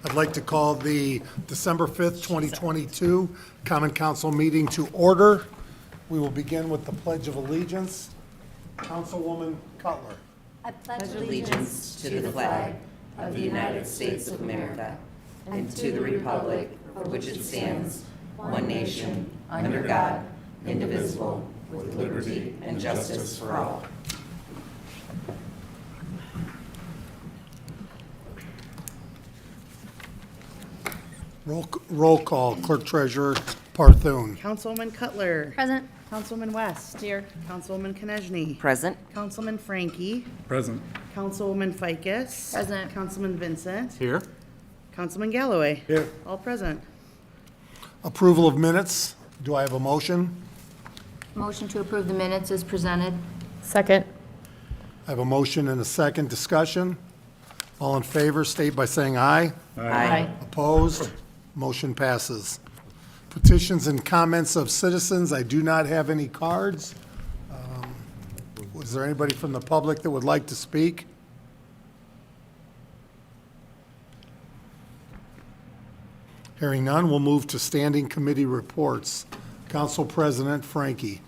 I'd like to call the December 5th, 2022 Common Council meeting to order. We will begin with the Pledge of Allegiance. Councilwoman Cutler. I pledge allegiance to the flag of the United States of America and to the republic for which it stands, one nation, under God, indivisible, with liberty and justice for all. Roll call, Clerk Treasurer Parthun. Councilwoman Cutler. Present. Councilwoman West. Here. Councilwoman Konechny. Present. Councilman Frankie. Present. Councilwoman Ficus. Present. Councilman Vincent. Here. Councilman Galloway. Here. All present. Approval of minutes. Do I have a motion? Motion to approve the minutes is presented. Second. I have a motion and a second. Discussion. All in favor, state by saying aye. Aye. Opposed? Motion passes. Petitions and comments of citizens. I do not have any cards. Was there anybody from the public that would like to speak? Hearing none, we'll move to standing committee reports. Council President Frankie.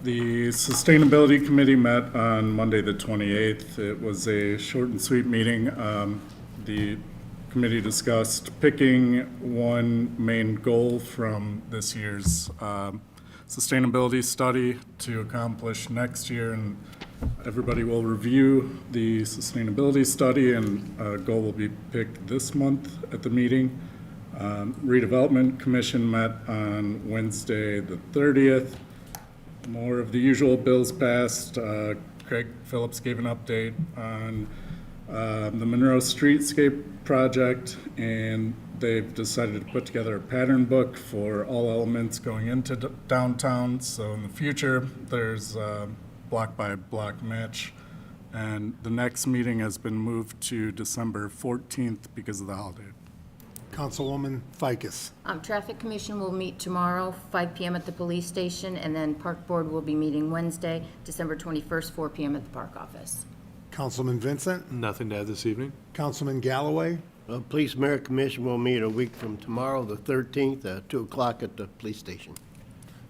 The Sustainability Committee met on Monday, the 28th. It was a short and sweet meeting. The committee discussed picking one main goal from this year's sustainability study to accomplish next year, and everybody will review the sustainability study, and a goal will be picked this month at the meeting. Redevelopment Commission met on Wednesday, the 30th. More of the usual bills passed. Craig Phillips gave an update on the Monroe Streetscape project, and they've decided to put together a pattern book for all elements going into downtown. So in the future, there's a block by block match. And the next meeting has been moved to December 14th because of the holiday. Councilwoman Ficus. Traffic Commission will meet tomorrow, 5 PM at the police station, and then Park Board will be meeting Wednesday, December 21st, 4 PM at the Park office. Councilman Vincent. Nothing to add this evening? Councilman Galloway. Police Merit Commission will meet a week from tomorrow, the 13th, at 2 o'clock at the police station.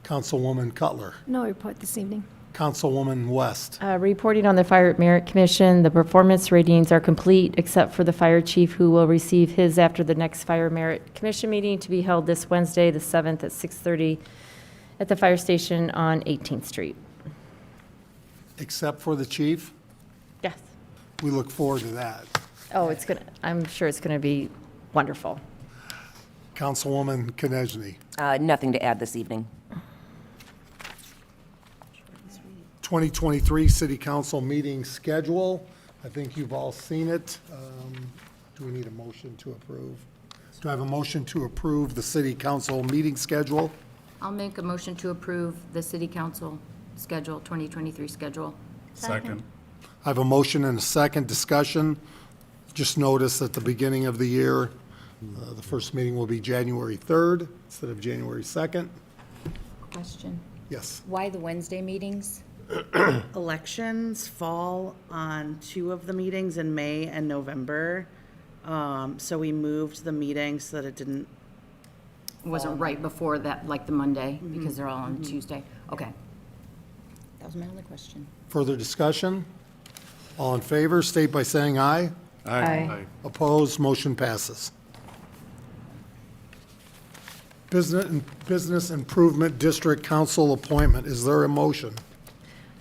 Councilwoman Cutler. No report this evening. Councilwoman West. Reporting on the Fire Merit Commission, the performance ratings are complete except for the fire chief, who will receive his after the next Fire Merit Commission meeting to be held this Wednesday, the 7th at 6:30 at the fire station on 18th Street. Except for the chief? Yes. We look forward to that. Oh, I'm sure it's going to be wonderful. Councilwoman Konechny. Nothing to add this evening. 2023 City Council meeting schedule. I think you've all seen it. Do we need a motion to approve? Do I have a motion to approve the City Council meeting schedule? I'll make a motion to approve the City Council schedule, 2023 schedule. Second. I have a motion and a second. Discussion. Just notice at the beginning of the year, the first meeting will be January 3rd instead of January 2nd. Question, Yes. why the Wednesday meetings? Elections fall on 2 of the meetings in May and November. So we moved the meeting so that it didn't. It wasn't right before that, like the Monday, because they're all on Tuesday. Okay. That was my only question. Further discussion? All in favor, state by saying aye. Aye. Opposed, motion passes. Business Improvement District Council appointment. Is there a motion?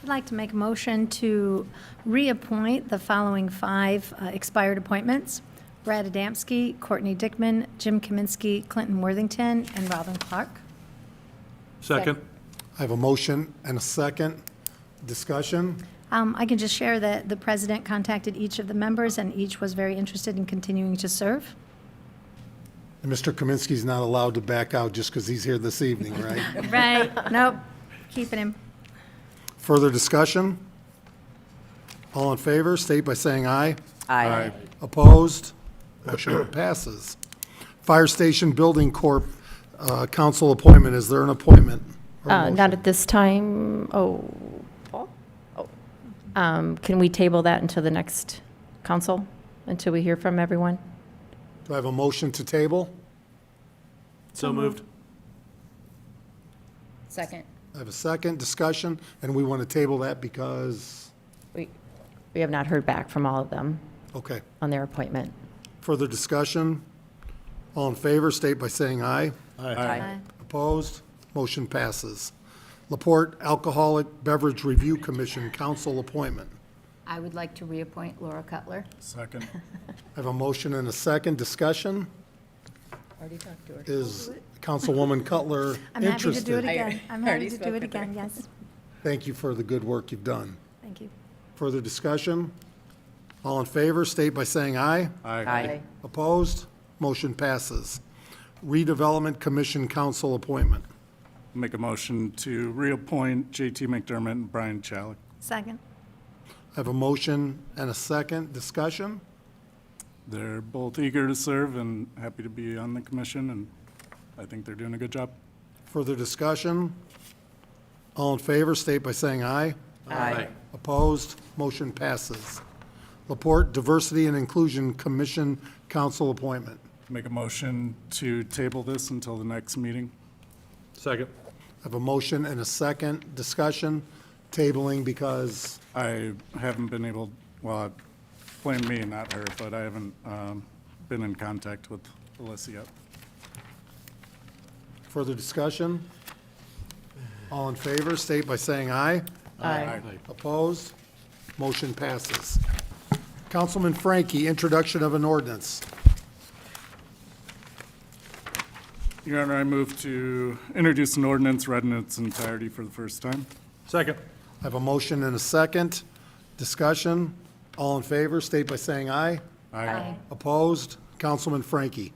I'd like to make a motion to reappoint the following 5 expired appointments: Brad Adamski, Courtney Dickman, Jim Kaminsky, Clinton Worthington, and Robin Clark. Second? I have a motion and a second. Discussion? I can just share that the president contacted each of the members, and each was very interested in continuing to serve. And Mr. Kaminsky's not allowed to back out just because he's here this evening, right? Right. Nope, keeping him. Further discussion? All in favor, state by saying aye. Aye. Opposed? Motion passes. Fire Station Building Corp. Council appointment. Is there an appointment? or a Not motion? at this time. Paul? Can we table that until the next council, until we hear from everyone? Do I have a motion to table? So moved. Second. I have a second discussion, and we want to table that because, We have not heard back from all of them okay. on their appointment. Further discussion? All in favor, state by saying aye. Aye. Opposed? Motion passes. Laporte Alcoholic Beverage Review Commission Council appointment. I would like to reappoint Laura Cutler. Second. I have a motion and a second discussion. Already talked to her. Is Councilwoman Cutler I'm happy to do it interested? again. I'm already happy to spoke do it with her. again, yes. Thank you for the good work you've done. Thank you. Further discussion? All in favor, state by saying aye. Aye. Opposed? Motion passes. Redevelopment Commission Council appointment. Make a motion to reappoint J.T. McDermott and Brian Chalik. Second. I have a motion and a second discussion. They're both eager to serve and happy to be on the commission, and I think they're doing a good job. Further discussion? All in favor, state by saying aye. Aye. Opposed? Motion passes. Laporte Diversity and Inclusion Commission Council appointment. Make a motion to table this until the next meeting. Second. I have a motion and a second discussion, tabling because, I haven't been able, well, blame me, not her, but I haven't been in contact with Alyssa yet. further discussion? All in favor, state by saying aye. Aye. Opposed? Motion passes. Councilman Frankie, introduction of an ordinance. Your Honor, I move to introduce an ordinance read in its entirety for the first time. Second. I have a motion and a second. Discussion? All in favor, state by saying aye. Aye. Opposed? Councilman Frankie.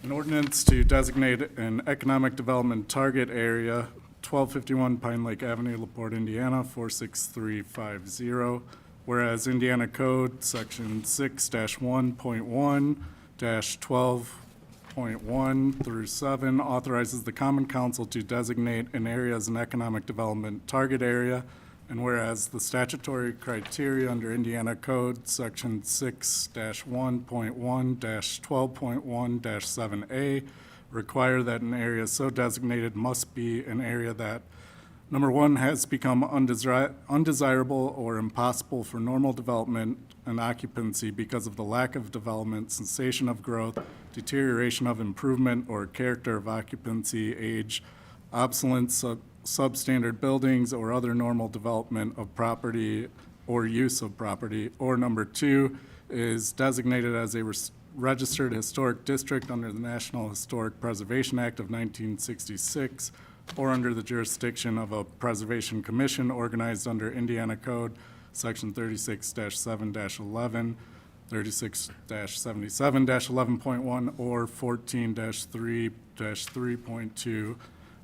An ordinance to designate an economic development target area, 1251 Pine Lake Avenue, LaPorte, Indiana, 46350. Whereas Indiana Code, Section 6-1.1-12.1 through 7 authorizes the Common Council to designate an area as an economic development target area. And whereas the statutory criteria under Indiana Code, Section 6-1.1-12.1-7A, require that an area so designated must be an area that, number one, has become undesirable or impossible for normal development and occupancy because of the lack of development, cessation of growth, deterioration of improvement or character of occupancy, age, obsolete substandard buildings, or other normal development of property or use of property. Or number two, is designated as a registered historic district under the National Historic Preservation Act of 1966, or under the jurisdiction of a preservation commission organized under Indiana Code, Section 36-7-11, 36-77-11.1, or 14-3-3.2.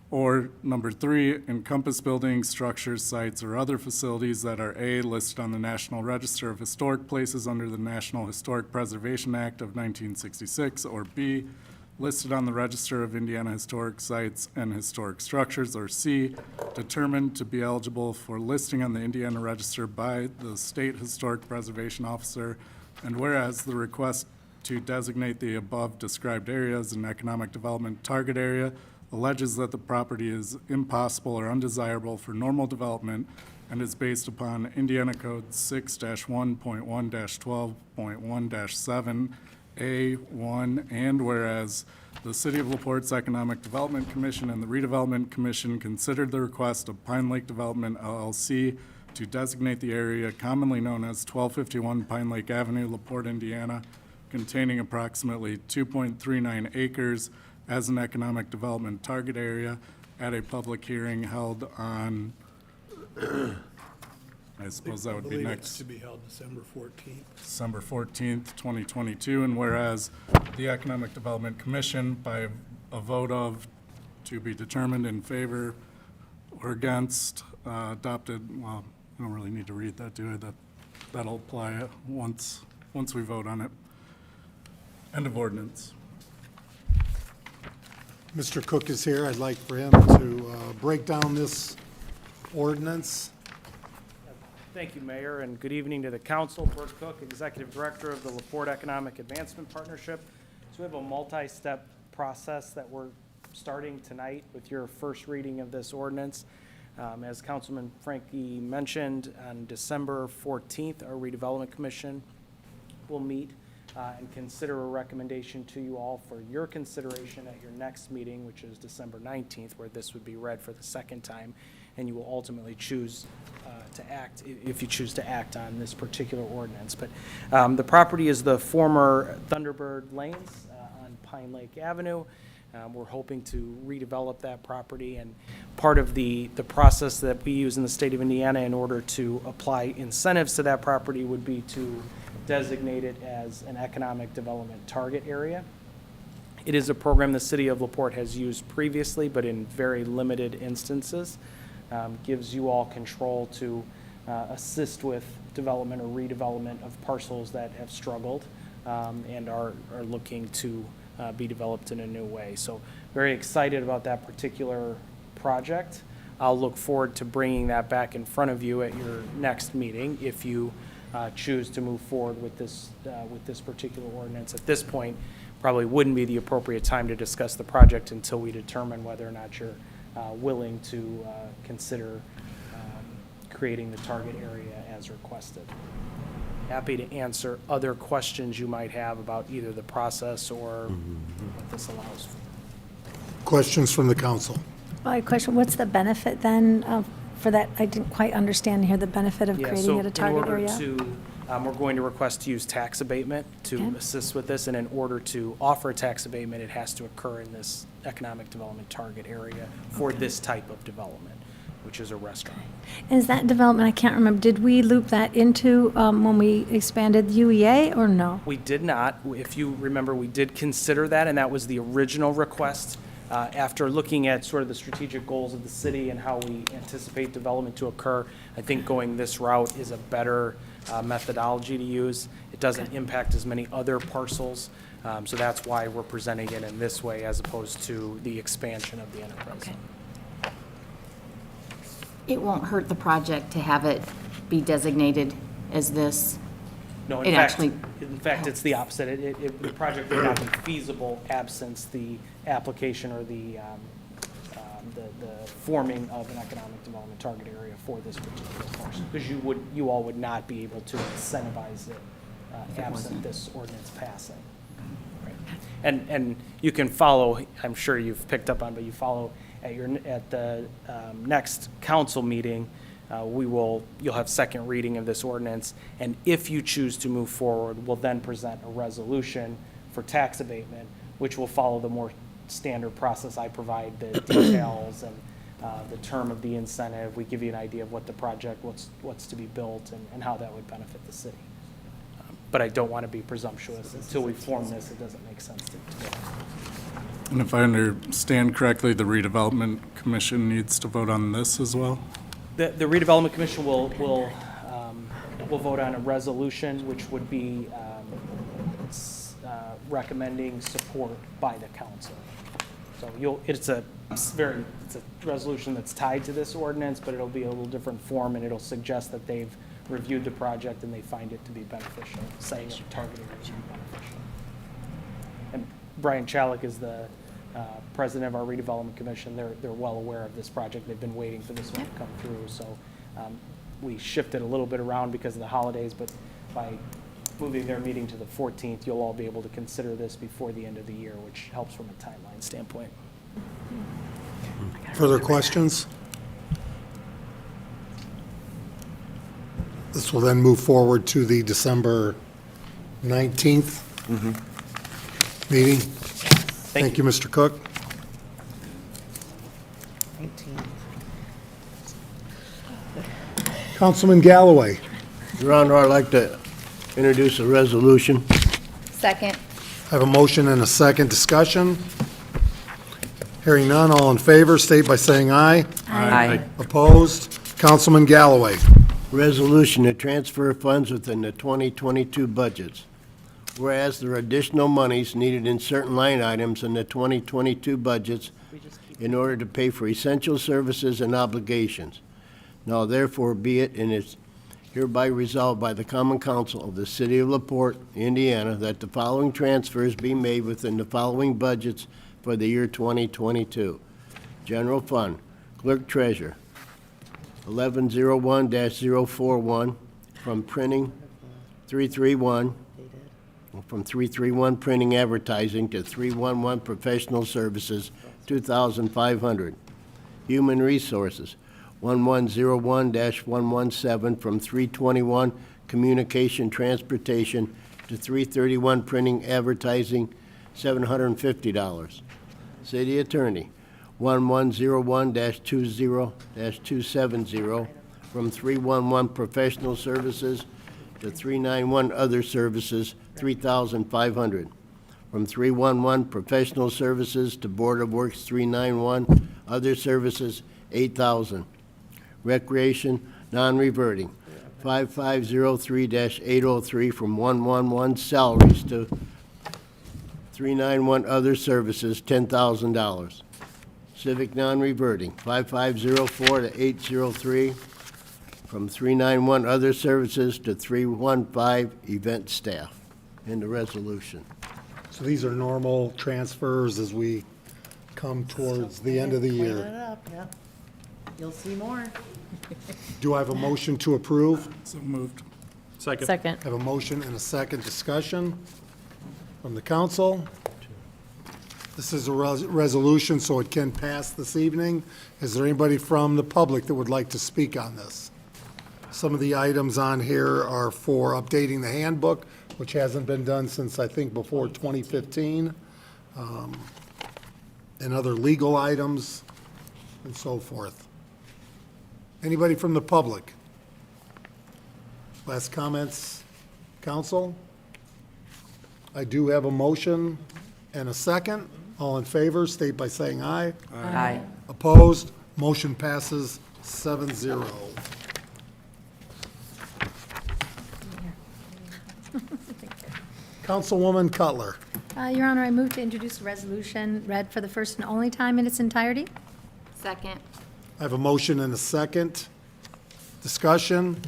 Or number three, encompass buildings, structures, sites, or other facilities that are A, listed on the National Register of Historic Places under the National Historic Preservation Act of 1966, or B, listed on the Register of Indiana Historic Sites and Historic Structures, or C, determined to be eligible for listing on the Indiana Register by the State Historic Preservation Officer. And whereas the request to designate the above described area as an economic development target area alleges that the property is impossible or undesirable for normal development and is based upon Indiana Code 6-1.1-12.1-7A1, and whereas the City of LaPorte's Economic Development Commission and the Redevelopment Commission considered the request of Pine Lake Development LLC to designate the area commonly known as 1251 Pine Lake Avenue, LaPorte, Indiana, containing approximately 2.39 acres as an economic development target area at a public hearing held on, I suppose that would be next. To be held December 14th. December 14th, 2022, and whereas the Economic Development Commission, by a vote of to be determined in favor or against, adopted, well, I don't really need to read that, do I? That'll apply once we vote on it. End of ordinance. Mr. Cook is here. I'd like for him to break down this ordinance. Thank you, Mayor, and good evening to the council. Bert Cook, Executive Director of the LaPorte Economic Advancement Partnership. So we have a multi-step process that we're starting tonight with your first reading of this ordinance. As Councilman Frankie mentioned, on December 14th, our Redevelopment Commission will meet and consider a recommendation to you all for your consideration at your next meeting, which is December 19th, where this would be read for the second time, and you will ultimately choose to act, if you choose to act on this particular ordinance. But the property is the former Thunderbird Lanes on Pine Lake Avenue. We're hoping to redevelop that property, and part of the process that we use in the state of Indiana in order to apply incentives to that property would be to designate it as an economic development target area. It is a program the city of LaPorte has used previously, but in very limited instances. Gives you all control to assist with development or redevelopment of parcels that have struggled and are looking to be developed in a new way. So very excited about that particular project. I'll look forward to bringing that back in front of you at your next meeting if you choose to move forward with this particular ordinance. At this point, probably wouldn't be the appropriate time to discuss the project until we determine whether or not you're willing to consider creating the target area as requested. Happy to answer other questions you might have about either the process or what this allows for. Questions from the council? Well, I have a question, what's the benefit then for that? I didn't quite understand here, the benefit of creating it a target area. So in order to, we're going to request to use tax abatement to Okay. assist with this, and in order to offer a tax abatement, it has to occur in this economic development target area for this type of development, which is a restaurant. And is that development, I can't remember, did we loop that into when we expanded UEA or no? We did not. If you remember, we did consider that, and that was the original request. After looking at sort of the strategic goals of the city and how we anticipate development to occur, I think going this route is a better methodology to use. It doesn't impact as many other parcels, so that's why we're presenting it in this way as opposed to the expansion of the enterprise zone. It won't hurt the project to have it be designated as this. No, It in fact, actually it's the opposite. The project would not be feasible absence the application or the forming of an economic development target area for this particular parcel, because you all would not be able to incentivize it absent this ordinance passing. Right. And you can follow, I'm sure you've picked up on, but you follow at the next council meeting, you'll have second reading of this ordinance, and if you choose to move forward, we'll then present a resolution for tax abatement, which will follow the more standard process. I provide the details and the term of the incentive. We give you an idea of what the project, what's to be built, and how that would benefit the city. But I don't want to be presumptuous. Until we form this, it doesn't make sense to go. And if I understand correctly, the redevelopment commission needs to vote on this as well? The redevelopment commission will vote on a resolution, which would be recommending support by the council. So it's a resolution that's tied to this ordinance, but it'll be a little different form, and it'll suggest that they've reviewed the project and they find it to be beneficial, setting up targeting it to be beneficial. And Brian Chalik is the president of our redevelopment commission. They're well aware of this project. They've been waiting for this one to come through. So we shifted a little bit around because of the holidays, but by moving their meeting to the 14th, you'll all be able to consider this before the end of the year, which helps from a timeline standpoint. Further questions? This will then move forward to the December 19th meeting. Thank you, Mr. Cook. 19. Councilman Galloway. Your Honor, I'd like to introduce a resolution. Second. I have a motion and a second discussion. Hearing none, all in favor, state by saying aye. Aye. Opposed? Councilman Galloway. Resolution to transfer funds within the 2022 budgets. Whereas there are additional monies needed in certain line items in the 2022 budgets in order to pay for essential services and obligations. Now therefore be it, and it's Hereby resolved by the Common Council of the City of LaPorte, Indiana, that the following transfers be made within the following budgets for the year 2022. General Fund, Clerk Treasurer, 1101-041 from printing 331, from 331 printing advertising to 311 professional services, 2,500. Human Resources, 1101-117 from 321 communication transportation to 331 printing advertising, $750. City Attorney, 1101-20-270 from 311 professional services to 391 other services, 3,500. From 311 professional services to Board of Works 391 other services, 8,000. Recreation, non-reverting, 5503-803 from 111 salaries to 391 other services, $10,000. Civic non-reverting, 5504 to 803 from 391 other services to 315 event staff. In the resolution. So these are normal transfers as we come towards the end of the Clean year. it up, yep. You'll see more. Do I have a motion to approve? So moved. Second. Second. I have a motion and a second discussion from the council. This is a resolution, so it can pass this evening. Is there anybody from the public that would like to speak on this? Some of the items on here are for updating the handbook, which hasn't been done since, I think, before 2015, and other legal items and so forth. Anybody from the public? Last comments, council? I do have a motion and a second. All in favor, state by saying aye. Aye. Opposed? Motion passes 7-0. Councilwoman Cutler. Your Honor, I move to introduce a resolution read for the first and only time in its entirety. Second. I have a motion and a second. Discussion.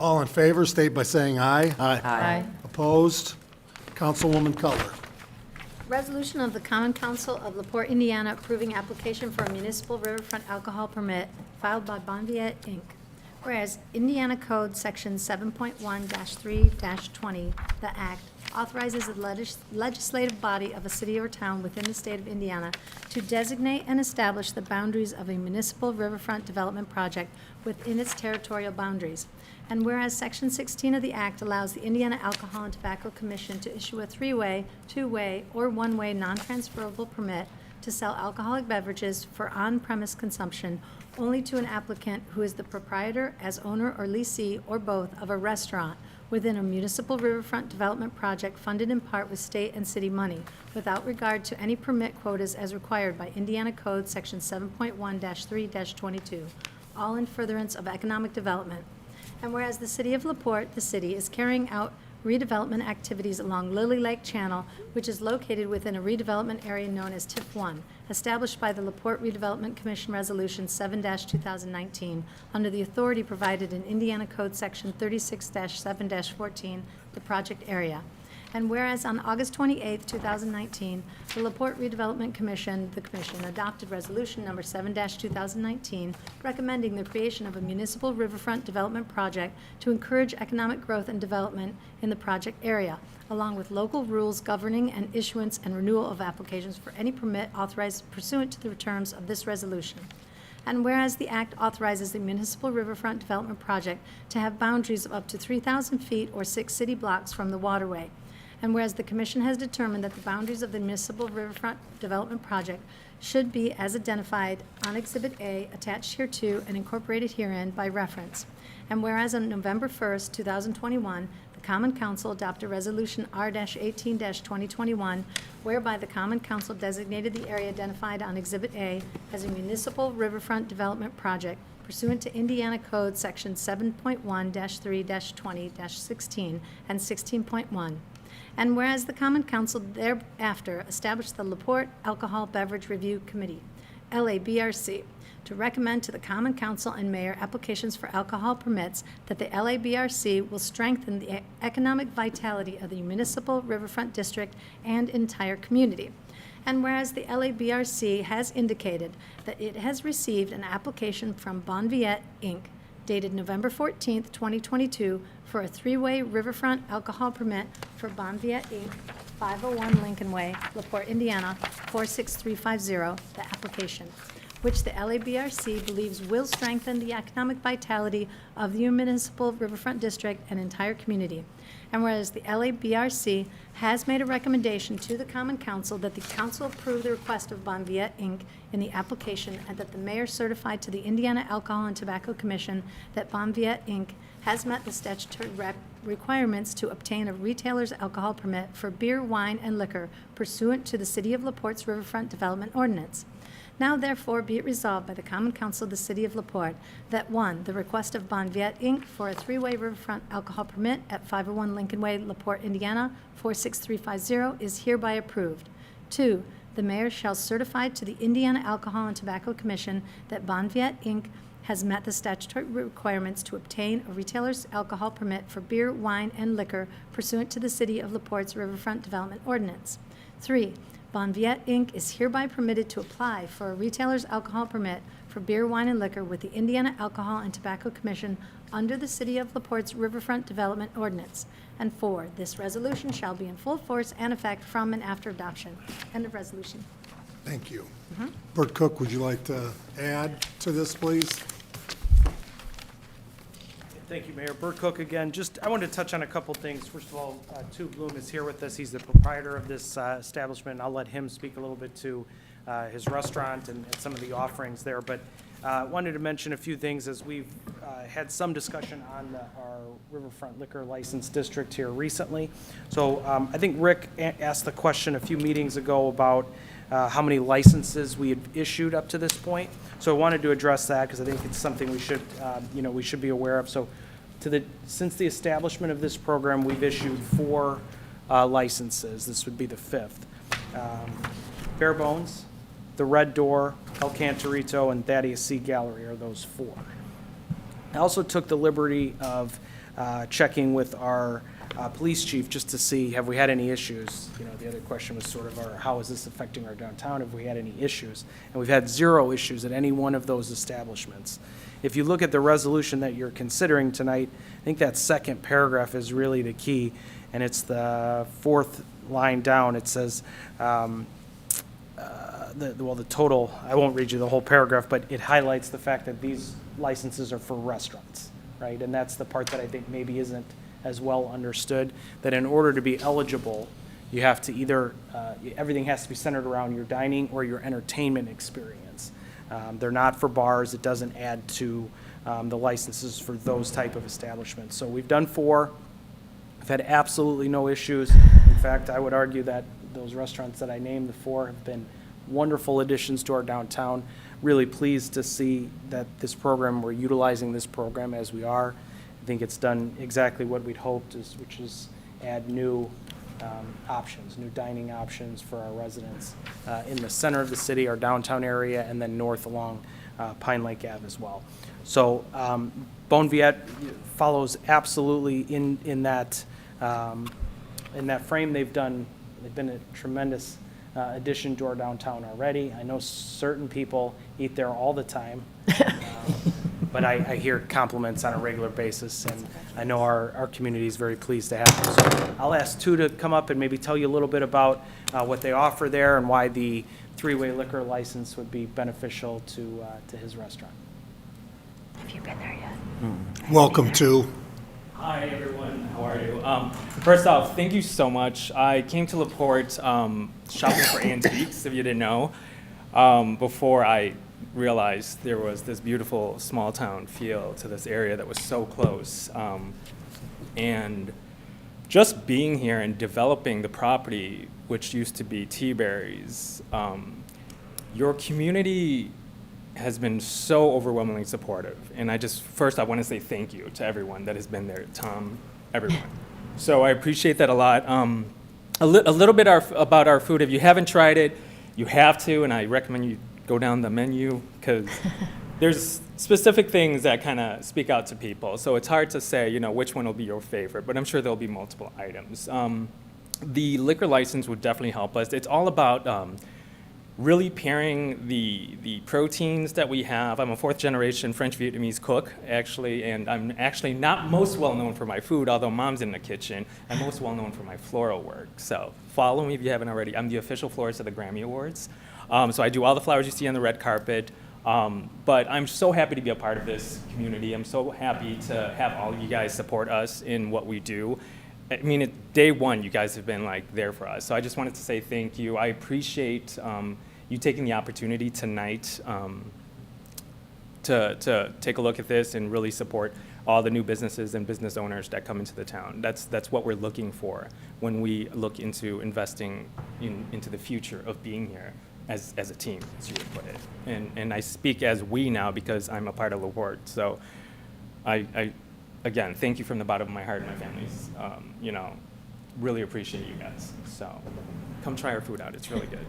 All in favor, state by saying aye. Aye. Opposed? Councilwoman Cutler. Resolution of the Common Council of LaPorte, Indiana, approving application for a municipal riverfront alcohol permit filed by Bonviet, Inc. Whereas Indiana Code Section 7.1-3-20, the Act, authorizes the legislative body of a city or town within the state of Indiana to designate and establish the boundaries of a municipal riverfront development project within its territorial boundaries. And whereas Section 16 of the Act allows the Indiana Alcohol and Tobacco Commission to issue a three-way, two-way, or one-way non-transferable permit to sell alcoholic beverages for on-premise consumption only to an applicant who is the proprietor, as owner or leasee, or both, of a restaurant within a municipal riverfront development project funded in part with state and city money, without regard to any permit quotas as required by Indiana Code Section 7.1-3-22, all in furtherance of economic development. And whereas the city of LaPorte, the city, is carrying out redevelopment activities along Lily Lake Channel, which is located within a redevelopment area known as TIF 1, established by the LaPorte Redevelopment Commission Resolution 7-2019, under the authority provided in Indiana Code Section 36-7-14, the project area. And whereas on August 28, 2019, the LaPorte Redevelopment Commission, the Commission, adopted Resolution Number 7-2019, recommending the creation of a municipal riverfront development project to encourage economic growth and development in the project area, along with local rules governing and issuance and renewal of applications for any permit authorized pursuant to the terms of this resolution. And whereas the Act authorizes the municipal riverfront development project to have boundaries of up to 3,000 feet or 6 city blocks from the waterway. And whereas the Commission has determined that the boundaries of the municipal riverfront development project should be as identified on Exhibit A attached hereto and incorporated herein by reference. And whereas on November 1st, 2021, the Common Council adopted Resolution R-18-2021, whereby the Common Council designated the area identified on Exhibit A as a municipal riverfront development project pursuant to Indiana Code Section 7.1-3-20-16 and 16.1. And whereas the Common Council thereafter established the LaPorte Alcohol Beverage Review Committee. LABRC to recommend to the Common Council and Mayor applications for alcohol permits that the LABRC will strengthen the economic vitality of the municipal riverfront district and entire community. And whereas the LABRC has indicated that it has received an application from Bonviet, Inc., dated November 14th, 2022, for a three-way riverfront alcohol permit for Bonviet, Inc., 501 Lincoln Way, LaPorte, Indiana, 46350, the application, which the LABRC believes will strengthen the economic vitality of the municipal riverfront district and entire community. And whereas the LABRC has made a recommendation to the Common Council that the council approve the request of Bonviet, Inc. in the application, and that the mayor certify to the Indiana Alcohol and Tobacco Commission that Bonviet, Inc. has met the statutory requirements to obtain a retailer's alcohol permit for beer, wine, and liquor pursuant to the City of LaPorte's Riverfront Development Ordinance. Now therefore be it resolved by the Common Council of the City of LaPorte that 1, the request of Bonviet, Inc. for a three-way riverfront alcohol permit at 501 Lincoln Way, LaPorte, Indiana, 46350 is hereby approved. 2, the mayor shall certify to the Indiana Alcohol and Tobacco Commission that Bonviet, Inc. has met the statutory requirements to obtain a retailer's alcohol permit for beer, wine, and liquor pursuant to the City of LaPorte's Riverfront Development Ordinance. 3, Bonviet, Inc. is hereby permitted to apply for a retailer's alcohol permit for beer, wine, and liquor with the Indiana Alcohol and Tobacco Commission under the City of LaPorte's Riverfront Development Ordinance. And 4, this resolution shall be in full force and effect from and after adoption. End of resolution. Thank you. Bert Cook, would you like to add to this, please? Thank you, Mayor. Bert Cook again. I wanted to touch on a couple things. First of all, Tu Bloom is here with us. He's the proprietor of this establishment. I'll let him speak a little bit to his restaurant and some of the offerings there. But wanted to mention a few things as we've had some discussion on our Riverfront Liquor License District here recently. So I think Rick asked the question a few meetings ago about how many licenses we had issued up to this point. So I wanted to address that because I think it's something we should, we should be aware of. So since the establishment of this program, we've issued 4 licenses. This would be the 5th. Bare Bones, the Red Door, El Cantorito, and Thaddeus C. Gallery are those 4. I also took the liberty of checking with our police chief just to see, have we had any issues? The other question was sort of how is this affecting our downtown? Have we had any issues? And we've had 0 issues at any one of those establishments. If you look at the resolution that you're considering tonight, I think that second paragraph is really the key, and it's the 4th line down. It says, the total, I won't read you the whole paragraph, but it highlights the fact that these licenses are for restaurants, right? And that's the part that I think maybe isn't as well understood, that in order to be eligible, you have to either, everything has to be centered around your dining or your entertainment experience. They're not for bars. It doesn't add to the licenses for those type of establishments. So we've done 4. I've had absolutely no issues. In fact, I would argue that those restaurants that I named, the 4, have been wonderful additions to our downtown. Really pleased to see that this program, we're utilizing this program as we are. I think it's done exactly what we'd hoped, which is add new options, new dining options for our residents in the center of the city, our downtown area, and then north along Pine Lake Ave as well. So Bonviet follows absolutely in that frame. They've been a tremendous addition to our downtown already. I know certain people eat there all the time. But I hear compliments on a regular basis, and I know our community is very pleased to have them. So I'll ask Tu to come up and maybe tell you a little bit about what they offer there and why the three-way liquor license would be beneficial to his restaurant. Have you been there yet? Welcome to. Hi, everyone. How are you? First off, thank you so much. I came to LaPorte shopping for antiques, if you didn't know, before I realized there was this beautiful small town feel to this area that was so close. And just being here and developing the property, which used to be T-Berry's, your community has been so overwhelmingly supportive. And first I want to say thank you to everyone that has been there, Tom, everyone. So I appreciate that a lot. A little bit about our food. If you haven't tried it, you have to, and I recommend you go down the menu, because there's specific things that kind of speak out to people. So it's hard to say, you know, which one will be your favorite, but I'm sure there'll be multiple items. The liquor license would definitely help us. It's all about really pairing the proteins that we have. I'm a fourth generation French Vietnamese cook, actually, and I'm actually not most well known for my food, although mom's in the kitchen. I'm most well known for my floral work. So follow me if you haven't already. I'm the official florist of the Grammy Awards. So I do all the flowers you see on the red carpet. But I'm so happy to be a part of this community. I'm so happy to have all of you guys support us in what we do. I mean, at day one, you guys have been like there for us. So I just wanted to say thank you. I appreciate you taking the opportunity tonight to take a look at this and really support all the new businesses and business owners that come into the town. That's what we're looking for when we look into investing into the future of being here as a team, as you would put it. And I speak as we now because I'm a part of LaPorte. So I again, thank you from the bottom of my heart and my family's, you know, really appreciate you guys. So come try our food out. It's really good.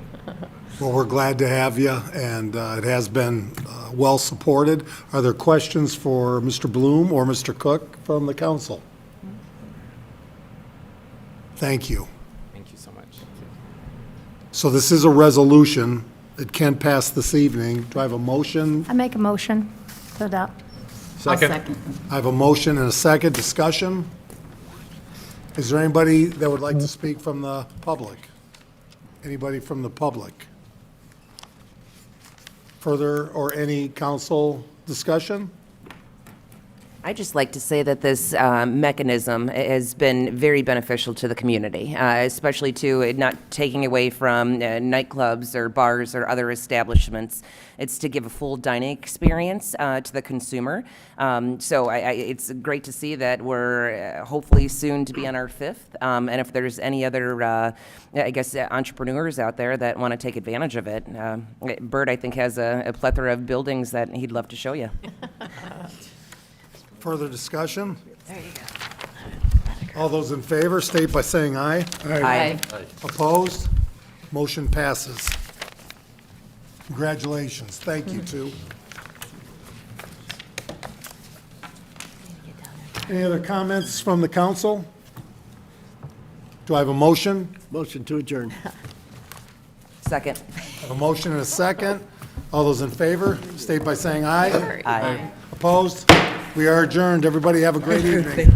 Well, we're glad to have you, and it has been well supported. Are there questions for Mr. Bloom or Mr. Cook from the council? Thank you. Thank you so much. So this is a resolution. It can pass this evening. Do I have a motion? I make a motion to adopt. I'll second. I have a motion and a second. Discussion? Is there anybody that would like to speak from the public? Anybody from the public? Further or any council discussion? I'd just like to say that this mechanism has been very beneficial to the community, especially to it not taking away from nightclubs or bars or other establishments. It's to give a full dining experience to the consumer. So it's great to see that we're hopefully soon to be on our fifth. And if there's any other, I guess, entrepreneurs out there that want to take advantage of it, Bert, I think, has a plethora of buildings that he'd love to show you. Further discussion? There you go. All those in favor, state by saying aye. Aye. Opposed? Motion passes. Congratulations. Thank you, too. Any other comments from the council? Do I have a motion? Motion to adjourn. Second. I have a motion and a second. All those in favor, state by saying aye. Aye. Opposed? We are adjourned. Everybody have a great evening.